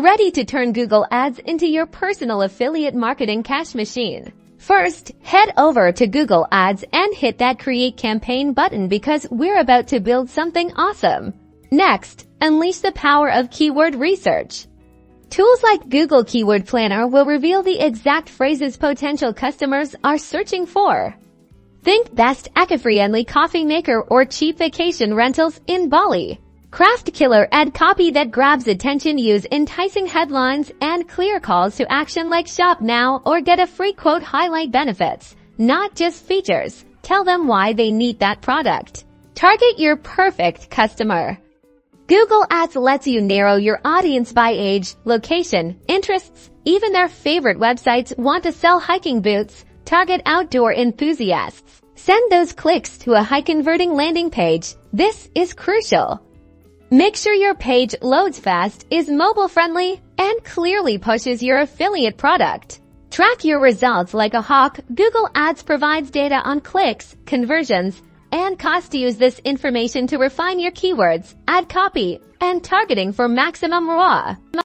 Ready to turn Google Ads into your personal affiliate marketing cash machine? First, head over to Google Ads and hit that Create Campaign button because we're about to build something awesome. Next, unleash the power of keyword research. Tools like Google Keyword Planner will reveal the exact phrases potential customers are searching for. Think best eco-friendly coffee maker or cheap vacation rentals in Bali. Craft killer ad copy that grabs attention. Use enticing headlines and clear calls to action like shop now or get a free quote. Highlight benefits, not just features. Tell them why they need that product. Target your perfect customer. Google Ads lets you narrow your audience by age, location, interests, even their favorite websites. Want to sell hiking boots? Target outdoor enthusiasts. Send those clicks to a high-converting landing page. This is crucial. Make sure your page loads fast, is mobile-friendly, and clearly pushes your affiliate product. Track your results like a hawk. Google Ads provides data on clicks, conversions, and cost. Use this information to refine your keywords, ad copy, and targeting for maximum ROI.